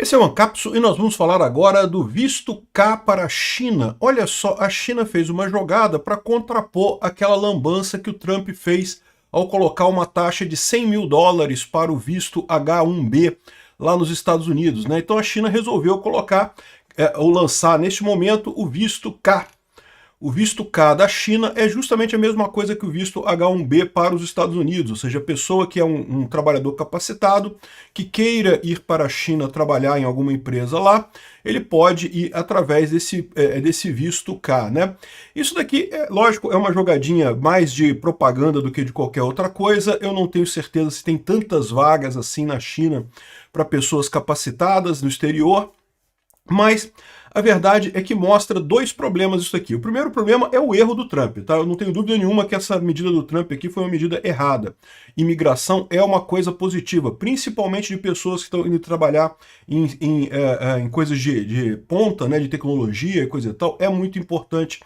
Esse é o Ancapsu e nós vamos falar agora do visto K para a China. Olha só, a China fez uma jogada para contrapor aquela lambança que o Trump fez ao colocar uma taxa de 100 mil dólares para o visto H1B lá nos Estados Unidos, né? Então a China resolveu colocar, ou lançar neste momento, o visto K. O visto K da China é justamente a mesma coisa que o visto H1B para os Estados Unidos, ou seja, a pessoa que é um trabalhador capacitado, que queira ir para a China trabalhar em alguma empresa lá, ele pode ir através desse visto K, né? Isso daqui, lógico, é uma jogadinha mais de propaganda do que de qualquer outra coisa. Eu não tenho certeza se tem tantas vagas assim na China para pessoas capacitadas no exterior, mas a verdade é que mostra dois problemas isso aqui. O primeiro problema é o erro do Trump, tá? Eu não tenho dúvida nenhuma que essa medida do Trump aqui foi uma medida errada. Imigração é uma coisa positiva, principalmente de pessoas que estão indo trabalhar em coisas de ponta, né, de tecnologia e coisa e tal. É muito importante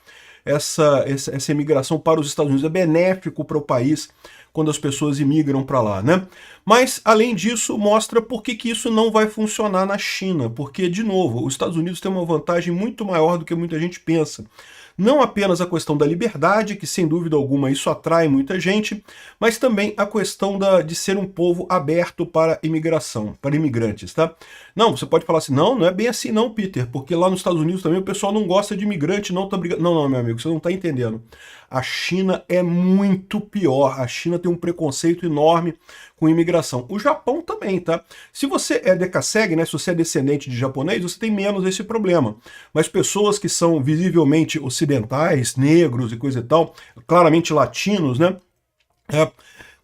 essa imigração para os Estados Unidos. É benéfico para o país quando as pessoas imigram para lá, né? Mas, além disso, mostra por que isso não vai funcionar na China, porque, de novo, os Estados Unidos têm uma vantagem muito maior do que muita gente pensa. Não apenas a questão da liberdade, que sem dúvida alguma isso atrai muita gente, mas também a questão de ser um povo aberto para imigração, para imigrantes, tá? Não, você pode falar assim, não é bem assim não, Peter, porque lá nos Estados Unidos também o pessoal não gosta de imigrante, não tá brigando. Não, meu amigo, você não está entendendo. A China é muito pior, a China tem um preconceito enorme com imigração. O Japão também, tá? Se você é decassegue, né, se você é descendente de japonês, você tem menos esse problema. Mas pessoas que são visivelmente ocidentais, negros e coisa e tal, claramente latinos, né,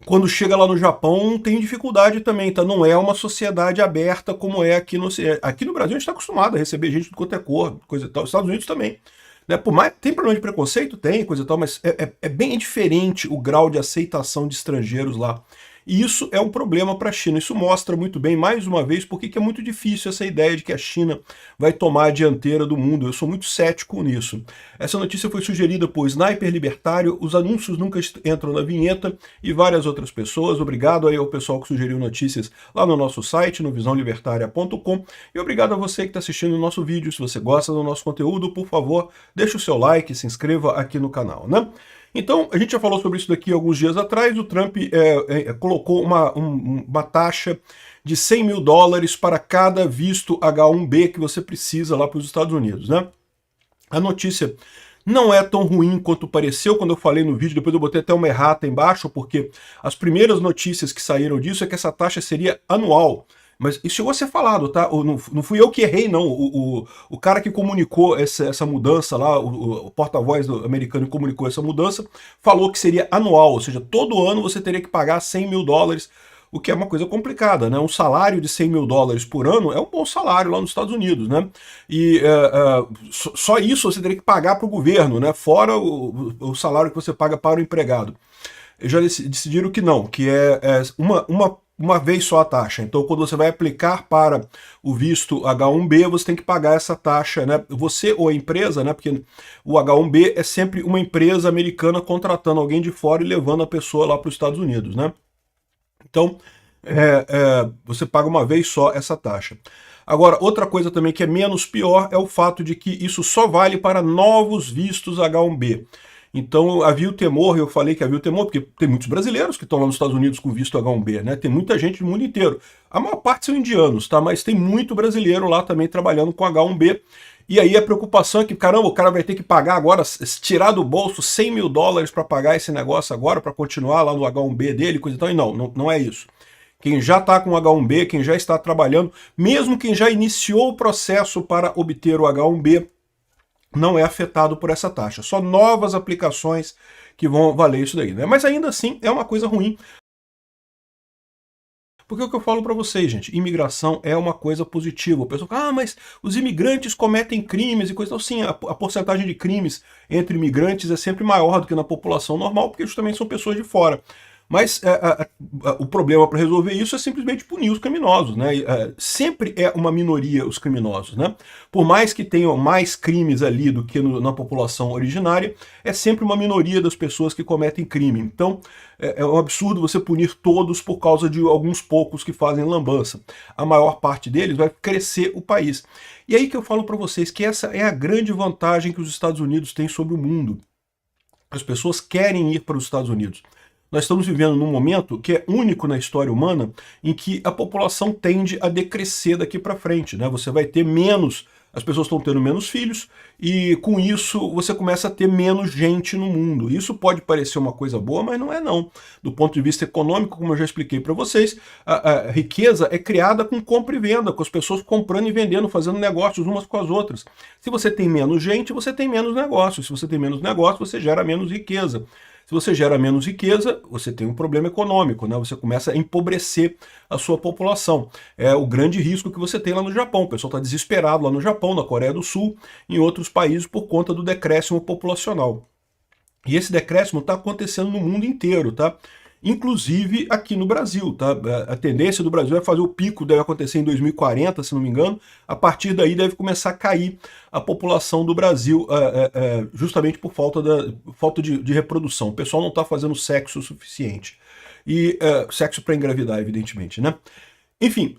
quando chega lá no Japão tem dificuldade também, tá? Não é uma sociedade aberta como é aqui no Brasil. A gente está acostumado a receber gente de quanto é cor, coisa e tal. Os Estados Unidos também. Né? Por mais, tem problema de preconceito? Tem, coisa e tal, mas é bem diferente o grau de aceitação de estrangeiros lá. E isso é um problema para a China. Isso mostra muito bem, mais uma vez, por que é muito difícil essa ideia de que a China vai tomar a dianteira do mundo. Eu sou muito cético nisso. Essa notícia foi sugerida por Sniper Libertário, os anúncios nunca entram na vinheta e várias outras pessoas. Obrigado aí ao pessoal que sugeriu notícias lá no nosso site, no visãolibertaria.com. E obrigado a você que está assistindo o nosso vídeo. Se você gosta do nosso conteúdo, por favor, deixe o seu like, se inscreva aqui no canal, né? Então, a gente já falou sobre isso daqui alguns dias atrás. O Trump colocou uma taxa de 100 mil dólares para cada visto H1B que você precisa lá para os Estados Unidos, né? A notícia não é tão ruim quanto pareceu quando eu falei no vídeo. Depois eu botei até uma errata embaixo, porque as primeiras notícias que saíram disso é que essa taxa seria anual. Mas isso chegou a ser falado, tá? Não fui eu que errei, não. O cara que comunicou essa mudança lá, o porta-voz americano que comunicou essa mudança, falou que seria anual, ou seja, todo ano você teria que pagar 100 mil dólares, o que é uma coisa complicada, né? Um salário de 100 mil dólares por ano é um bom salário lá nos Estados Unidos, né? E só isso você teria que pagar para o governo, né? Fora o salário que você paga para o empregado. Já decidiram que não, que é uma vez só a taxa. Então, quando você vai aplicar para o visto H1B, você tem que pagar essa taxa, né? Você ou a empresa, né? Porque o H1B é sempre uma empresa americana contratando alguém de fora e levando a pessoa lá para os Estados Unidos, né? Então, você paga uma vez só essa taxa. Agora, outra coisa também que é menos pior é o fato de que isso só vale para novos vistos H1B. Então havia o temor, eu falei que havia o temor, porque tem muitos brasileiros que estão lá nos Estados Unidos com visto H1B, né? Tem muita gente do mundo inteiro. A maior parte são indianos, tá? Mas tem muito brasileiro lá também trabalhando com H1B. E aí a preocupação é que, caramba, o cara vai ter que pagar agora, tirar do bolso 100 mil dólares para pagar esse negócio agora, para continuar lá no H1B dele, coisa e tal. E não é isso. Quem já está com H1B, quem já está trabalhando, mesmo quem já iniciou o processo para obter o H1B, não é afetado por essa taxa. Só novas aplicações que vão valer isso daí, né? Mas ainda assim é uma coisa ruim. Porque é o que eu falo para vocês, gente, imigração é uma coisa positiva. O pessoal fala, mas os imigrantes cometem crimes e coisa assim. Sim, a porcentagem de crimes entre imigrantes é sempre maior do que na população normal, porque justamente são pessoas de fora. Mas o problema para resolver isso é simplesmente punir os criminosos, né? Sempre é uma minoria os criminosos, né? Por mais que tenham mais crimes ali do que na população originária, é sempre uma minoria das pessoas que cometem crime. Então é um absurdo você punir todos por causa de alguns poucos que fazem lambança. A maior parte deles vai crescer o país. E aí que eu falo para vocês que essa é a grande vantagem que os Estados Unidos têm sobre o mundo. As pessoas querem ir para os Estados Unidos. Nós estamos vivendo num momento que é único na história humana em que a população tende a decrescer daqui para frente, né? Você vai ter menos, as pessoas estão tendo menos filhos e com isso você começa a ter menos gente no mundo. Isso pode parecer uma coisa boa, mas não é não. Do ponto de vista econômico, como eu já expliquei para vocês, a riqueza é criada com compra e venda, com as pessoas comprando e vendendo, fazendo negócios umas com as outras. Se você tem menos gente, você tem menos negócios. Se você tem menos negócio, você gera menos riqueza. Se você gera menos riqueza, você tem um problema econômico, né? Você começa a empobrecer a sua população. É o grande risco que você tem lá no Japão. O pessoal está desesperado lá no Japão, na Coreia do Sul, em outros países por conta do decréscimo populacional. E esse decréscimo está acontecendo no mundo inteiro, tá? Inclusive aqui no Brasil, tá? A tendência do Brasil é fazer o pico, deve acontecer em 2040, se não me engano. A partir daí deve começar a cair a população do Brasil, justamente por falta de reprodução. O pessoal não está fazendo sexo suficiente. E sexo para engravidar, evidentemente, né? Enfim,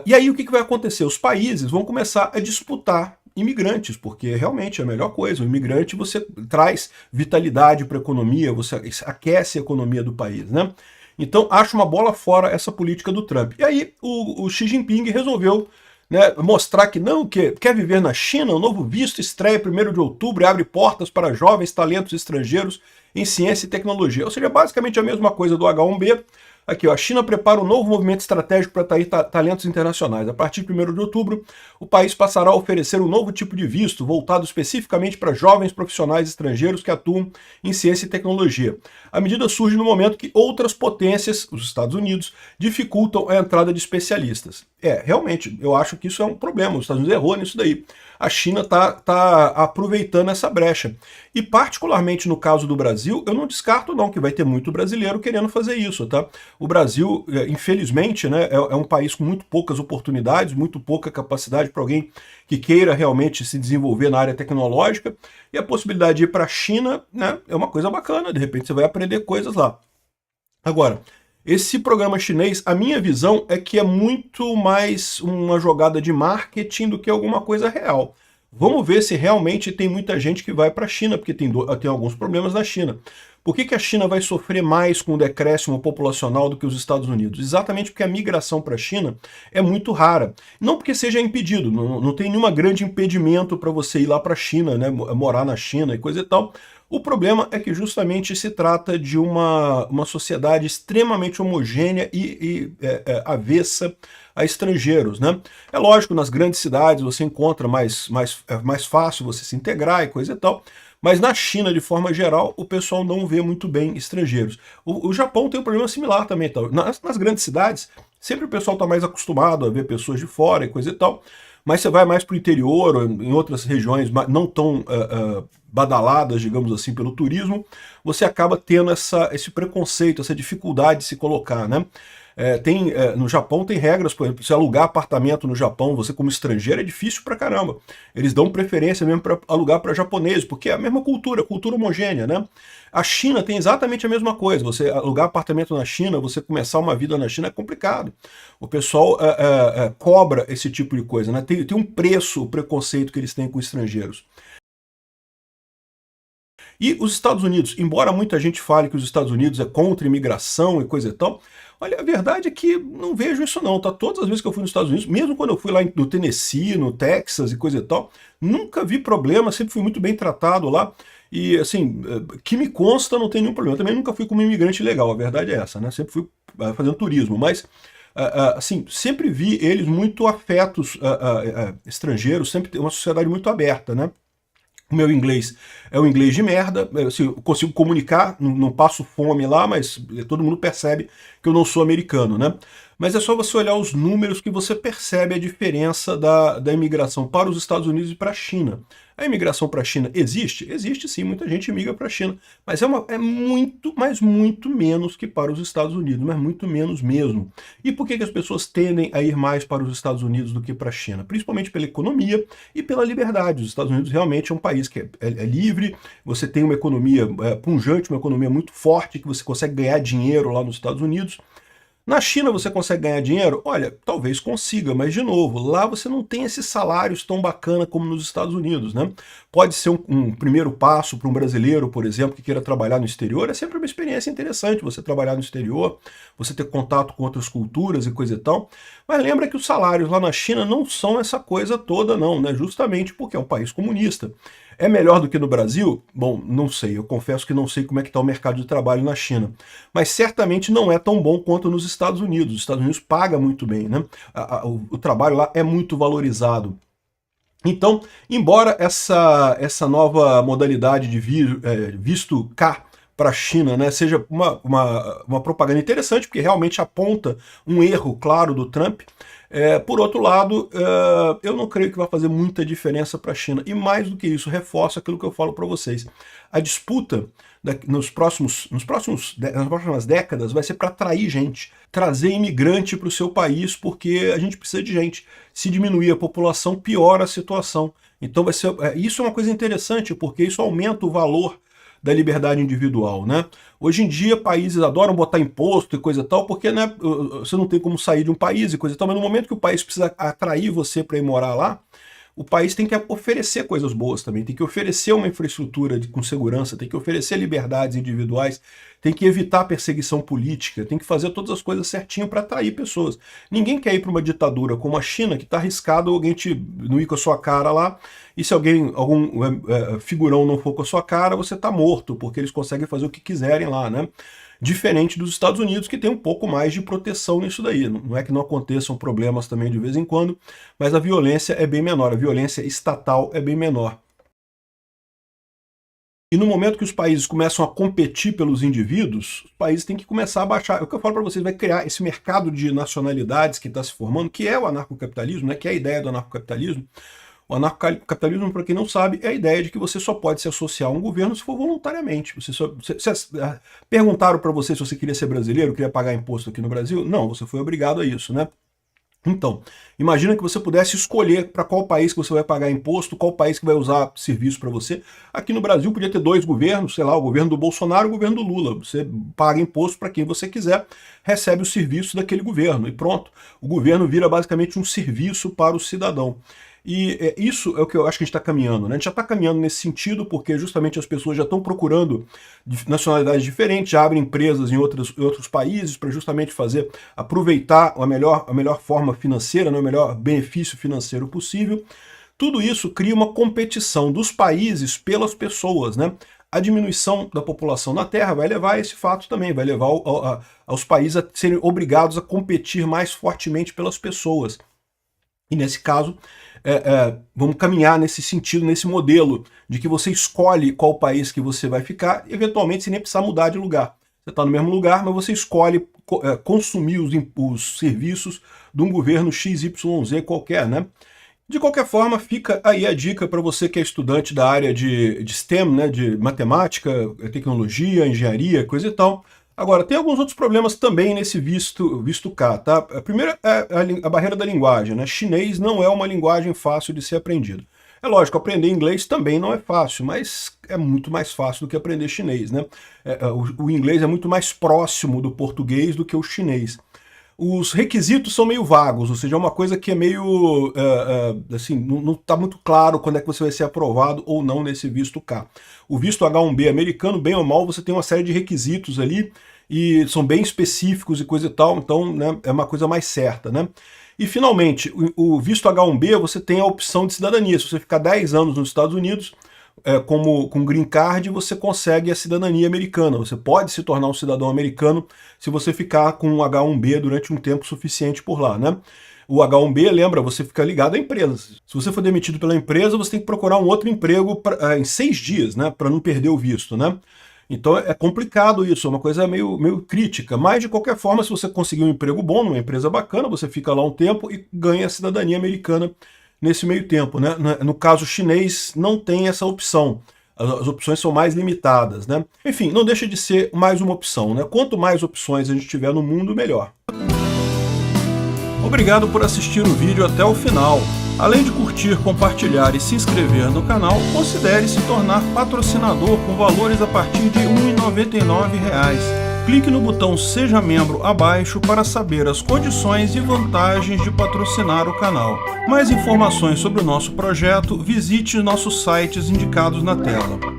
e aí o que vai acontecer? Os países vão começar a disputar imigrantes, porque realmente é a melhor coisa. O imigrante você traz vitalidade para a economia, você aquece a economia do país, né? Então acho uma bola fora essa política do Trump. E aí o Xi Jinping resolveu, né, mostrar que não, que quer viver na China. O novo visto estreia 1º de outubro e abre portas para jovens talentos estrangeiros em ciência e tecnologia. Ou seja, basicamente a mesma coisa do H1B. Aqui, ó, a China prepara um novo movimento estratégico para atrair talentos internacionais. A partir de 1º de outubro, o país passará a oferecer um novo tipo de visto, voltado especificamente para jovens profissionais estrangeiros que atuam em ciência e tecnologia. A medida surge no momento que outras potências, os Estados Unidos, dificultam a entrada de especialistas. Realmente, eu acho que isso é um problema. Os Estados Unidos errou nisso daí. A China está aproveitando essa brecha. E particularmente no caso do Brasil, eu não descarto não que vai ter muito brasileiro querendo fazer isso, tá? O Brasil, infelizmente, né, é um país com muito poucas oportunidades, muito pouca capacidade para alguém que queira realmente se desenvolver na área tecnológica, e a possibilidade de ir para a China, né, é uma coisa bacana, de repente você vai aprender coisas lá. Agora, esse programa chinês, a minha visão é que é muito mais uma jogada de marketing do que alguma coisa real. Vamos ver se realmente tem muita gente que vai para a China, porque tem alguns problemas na China. Por que a China vai sofrer mais com o decréscimo populacional do que os Estados Unidos? Exatamente porque a migração para a China é muito rara. Não porque seja impedido, não tem nenhum grande impedimento para você ir lá para a China, né, morar na China e coisa e tal. O problema é que justamente se trata de uma sociedade extremamente homogênea e avessa a estrangeiros, né? É lógico, nas grandes cidades você encontra mais fácil você se integrar e coisa e tal, mas na China, de forma geral, o pessoal não vê muito bem estrangeiros. O Japão tem um problema similar também. Tá? Nas grandes cidades, sempre o pessoal está mais acostumado a ver pessoas de fora e coisa e tal, mas você vai mais para o interior, ou em outras regiões não tão badaladas, digamos assim, pelo turismo, você acaba tendo esse preconceito, essa dificuldade de se colocar, né? No Japão tem regras, por exemplo, se alugar apartamento no Japão, você como estrangeiro, é difícil pra caramba. Eles dão preferência mesmo para alugar para japoneses, porque é a mesma cultura homogênea, né? A China tem exatamente a mesma coisa. Você alugar apartamento na China, você começar uma vida na China é complicado. O pessoal cobra esse tipo de coisa, né? Tem um preço, o preconceito que eles têm com estrangeiros. E os Estados Unidos, embora muita gente fale que os Estados Unidos é contra imigração e coisa e tal, olha, a verdade é que não vejo isso não, tá? Todas as vezes que eu fui nos Estados Unidos, mesmo quando eu fui lá no Tennessee, no Texas e coisa e tal, nunca vi problema, sempre fui muito bem tratado lá. E assim, que me consta, não tem nenhum problema. Eu também nunca fui como imigrante legal, a verdade é essa, né? Sempre fui fazendo turismo, mas assim, sempre vi eles muito afetos estrangeiros, sempre tem uma sociedade muito aberta, né? O meu inglês é um inglês de merda, eu consigo comunicar, não passo fome lá, mas todo mundo percebe que eu não sou americano, né? Mas é só você olhar os números que você percebe a diferença da imigração para os Estados Unidos e para a China. A imigração para a China existe? Existe sim, muita gente migra para a China, mas é muito, mas muito menos que para os Estados Unidos, mas muito menos mesmo. E por que as pessoas tendem a ir mais para os Estados Unidos do que para a China? Principalmente pela economia e pela liberdade. Os Estados Unidos realmente é um país que é livre, você tem uma economia pujante, uma economia muito forte, que você consegue ganhar dinheiro lá nos Estados Unidos. Na China você consegue ganhar dinheiro? Olha, talvez consiga, mas de novo, lá você não tem esses salários tão bacana como nos Estados Unidos, né? Pode ser um primeiro passo para um brasileiro, por exemplo, que queira trabalhar no exterior, é sempre uma experiência interessante você trabalhar no exterior, você ter contato com outras culturas e coisa e tal, mas lembra que os salários lá na China não são essa coisa toda não, né? Justamente porque é um país comunista. É melhor do que no Brasil? Bom, não sei, eu confesso que não sei como é que está o mercado de trabalho na China, mas certamente não é tão bom quanto nos Estados Unidos. Os Estados Unidos paga muito bem, né? O trabalho lá é muito valorizado. Então, embora essa nova modalidade de visto K para a China, né, seja uma propaganda interessante, porque realmente aponta um erro claro do Trump, por outro lado, eu não creio que vai fazer muita diferença para a China. E mais do que isso, reforça aquilo que eu falo para vocês. A disputa nas próximas décadas vai ser para atrair gente, trazer imigrante para o seu país, porque a gente precisa de gente. Se diminuir a população, piora a situação. Então isso é uma coisa interessante, porque isso aumenta o valor da liberdade individual, né? Hoje em dia, países adoram botar imposto e coisa e tal, porque, né, você não tem como sair de um país e coisa e tal, mas no momento que o país precisa atrair você para ir morar lá, o país tem que oferecer coisas boas também, tem que oferecer uma infraestrutura com segurança, tem que oferecer liberdades individuais, tem que evitar perseguição política, tem que fazer todas as coisas certinho para atrair pessoas. Ninguém quer ir para uma ditadura como a China, que está arriscado alguém não ir com a sua cara lá, e se algum figurão não for com a sua cara, você está morto, porque eles conseguem fazer o que quiserem lá, né? Diferente dos Estados Unidos, que tem um pouco mais de proteção nisso daí. Não é que não aconteçam problemas também de vez em quando, mas a violência é bem menor, a violência estatal é bem menor. E no momento que os países começam a competir pelos indivíduos, os países têm que começar a baixar. O que eu falo para vocês, vai criar esse mercado de nacionalidades que está se formando, que é o anarcocapitalismo, né, que é a ideia do anarcocapitalismo. O anarcocapitalismo, para quem não sabe, é a ideia de que você só pode se associar a um governo se for voluntariamente. Perguntaram para você se você queria ser brasileiro, queria pagar imposto aqui no Brasil? Não, você foi obrigado a isso, né? Então, imagina que você pudesse escolher para qual país que você vai pagar imposto, qual país que vai usar serviço para você. Aqui no Brasil podia ter dois governos, sei lá, o governo do Bolsonaro e o governo do Lula. Você paga imposto para quem você quiser, recebe o serviço daquele governo e pronto. O governo vira basicamente um serviço para o cidadão. E isso é o que eu acho que a gente está caminhando, né? A gente já está caminhando nesse sentido porque justamente as pessoas já estão procurando nacionalidades diferentes, já abrem empresas em outros países para justamente aproveitar a melhor forma financeira, né, o melhor benefício financeiro possível. Tudo isso cria uma competição dos países pelas pessoas, né? A diminuição da população na Terra vai levar a esse fato também, vai levar aos países a serem obrigados a competir mais fortemente pelas pessoas. E nesse caso, vamos caminhar nesse sentido, nesse modelo, de que você escolhe qual país que você vai ficar, eventualmente sem nem precisar mudar de lugar. Você está no mesmo lugar, mas você escolhe consumir os serviços de um governo XYZ qualquer, né? De qualquer forma, fica aí a dica para você que é estudante da área de STEM, né, de matemática, tecnologia, engenharia, coisa e tal. Agora, tem alguns outros problemas também nesse visto K, tá? A primeira é a barreira da linguagem, né? Chinês não é uma linguagem fácil de ser aprendido. É lógico, aprender inglês também não é fácil, mas é muito mais fácil do que aprender chinês, né? O inglês é muito mais próximo do português do que o chinês. Os requisitos são meio vagos, ou seja, é uma coisa que é meio, assim, não está muito claro quando é que você vai ser aprovado ou não nesse visto K. O visto H1B americano, bem ou mal, você tem uma série de requisitos ali, e são bem específicos e coisa e tal, então, né, é uma coisa mais certa, né? E finalmente, o visto H1B, você tem a opção de cidadania. Se você ficar 10 anos nos Estados Unidos, com Green Card, você consegue a cidadania americana. Você pode se tornar um cidadão americano se você ficar com um H1B durante um tempo suficiente por lá, né? O H1B, lembra, você fica ligado a empresas. Se você for demitido pela empresa, você tem que procurar um outro emprego em 6 dias, né? Para não perder o visto, né? Então é complicado isso, é uma coisa meio crítica. Mas, de qualquer forma, se você conseguir um emprego bom numa empresa bacana, você fica lá um tempo e ganha a cidadania americana nesse meio tempo, né? No caso chinês, não tem essa opção. As opções são mais limitadas, né? Enfim, não deixa de ser mais uma opção, né? Quanto mais opções a gente tiver no mundo, melhor. Obrigado por assistir o vídeo até o final. Além de curtir, compartilhar e se inscrever no canal, considere se tornar patrocinador com valores a partir de R$ 1,99. Clique no botão Seja Membro abaixo para saber as condições e vantagens de patrocinar o canal. Mais informações sobre o nosso projeto, visite nossos sites indicados na tela.